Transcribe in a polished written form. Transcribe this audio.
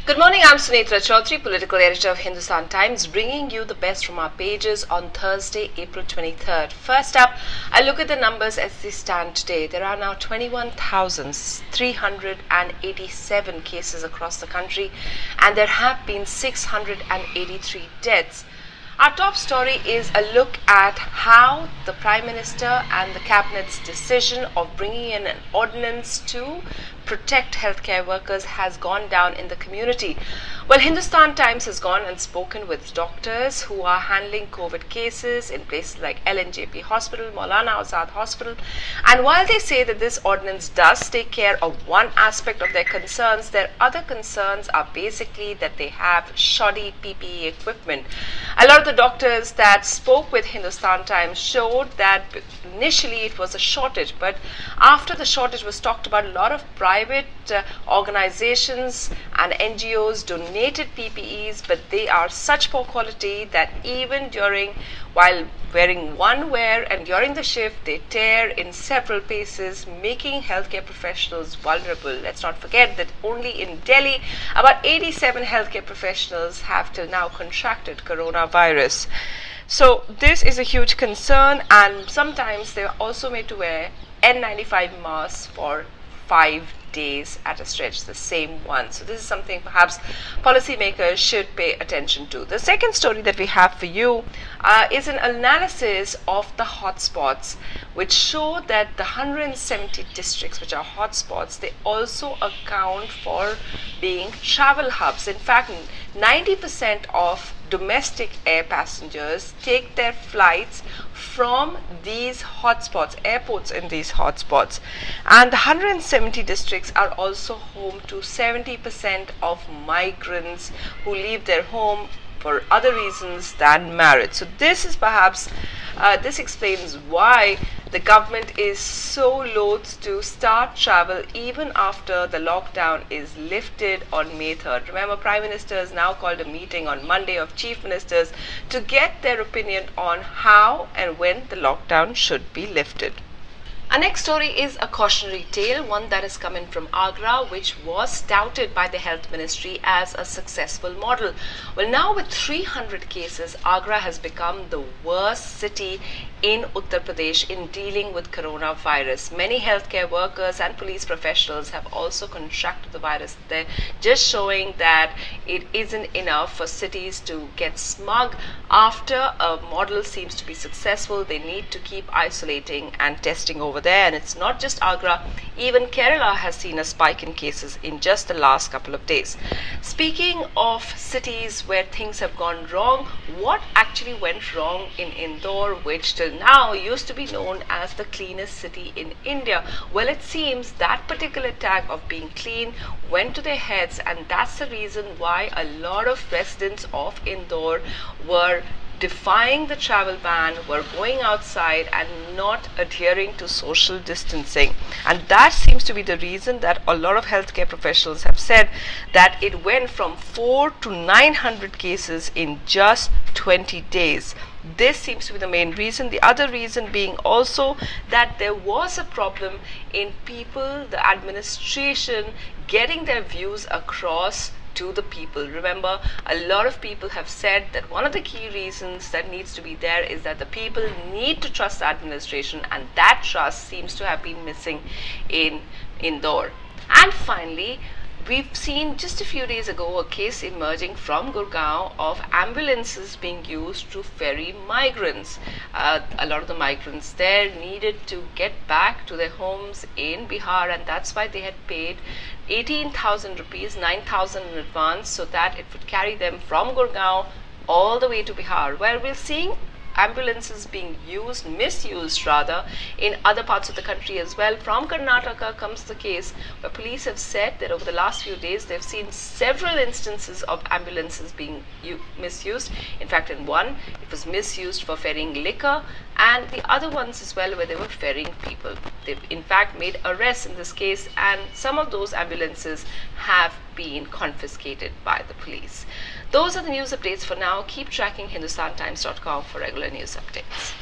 Good morning, I'm Sunetra Choudhury, political editor of Hindustan Times, bringing you the best from our pages on Thursday, April 23rd. First up, I look at the numbers as they stand today. There are now 21,387 cases across the country, and there have been 683 deaths. Our top story is a look at how the Prime Minister and the Cabinet's decision of bringing in an ordinance to protect healthcare workers has gone down in the community. Well, Hindustan Times has gone and spoken with doctors who are handling COVID cases in places like LNJP Hospital, Maulana Azad Hospital. And while they say that this ordinance does take care of one aspect of their concerns, their other concerns are basically that they have shoddy PPE equipment. A lot of the doctors that spoke with Hindustan Times showed that initially it was a shortage, but after the shortage was talked about, a lot of private organizations and NGOs donated PPEs, but they are such poor quality that even while wearing one wear and during the shift, they tear in several places, making healthcare professionals vulnerable. Let's not forget that only in Delhi, about 87 healthcare professionals have till now contracted coronavirus. So this is a huge concern, and sometimes they are also made to wear N95 masks for 5 days at a stretch, the same one. So this is something perhaps policymakers should pay attention to. The second story that we have for you is an analysis of the hotspots, which show that the 170 districts which are hotspots, they also account for being travel hubs. In fact, 90% of domestic air passengers take their flights from these hotspots, airports in these hotspots. And the 170 districts are also home to 70% of migrants who leave their home for other reasons than marriage. So this is perhaps, this explains why the government is so loath to start travel even after the lockdown is lifted on May 3rd. Remember, Prime Minister has now called a meeting on Monday of Chief Ministers to get their opinion on how and when the lockdown should be lifted. Our next story is a cautionary tale, one that is coming from Agra, which was touted by the Health Ministry as a successful model. Well, now with 300 cases, Agra has become the worst city in Uttar Pradesh in dealing with coronavirus. Many healthcare workers and police professionals have also contracted the virus there, just showing that it isn't enough for cities to get smug. After a model seems to be successful, they need to keep isolating and testing over there. And it's not just Agra, even Kerala has seen a spike in cases in just the last couple of days. Speaking of cities where things have gone wrong, what actually went wrong in Indore, which till now used to be known as the cleanest city in India? Well, it seems that particular tag of being clean went to their heads, and that's the reason why a lot of residents of Indore were defying the travel ban, were going outside and not adhering to social distancing. And that seems to be the reason that a lot of healthcare professionals have said that it went from 400 to 900 cases in just 20 days. This seems to be the main reason. The other reason being also that there was a problem in people, the administration, getting their views across to the people. Remember, a lot of people have said that one of the key reasons that needs to be there is that the people need to trust the administration, and that trust seems to have been missing in Indore. And finally, we've seen just a few days ago a case emerging from Gurgaon of ambulances being used to ferry migrants. A lot of the migrants there needed to get back to their homes in Bihar, and that's why they had paid 18,000 rupees, 9,000 in advance, so that it would carry them from Gurgaon all the way to Bihar. Well, we're seeing ambulances being misused rather, in other parts of the country as well. From Karnataka comes the case where police have said that over the last few days they've seen several instances of ambulances being misused. In fact, in one, it was misused for ferrying liquor, and the other ones as well where they were ferrying people. They've in fact made arrests in this case, and some of those ambulances have been confiscated by the police. Those are the news updates for now. Keep tracking HindustanTimes.com for regular news updates.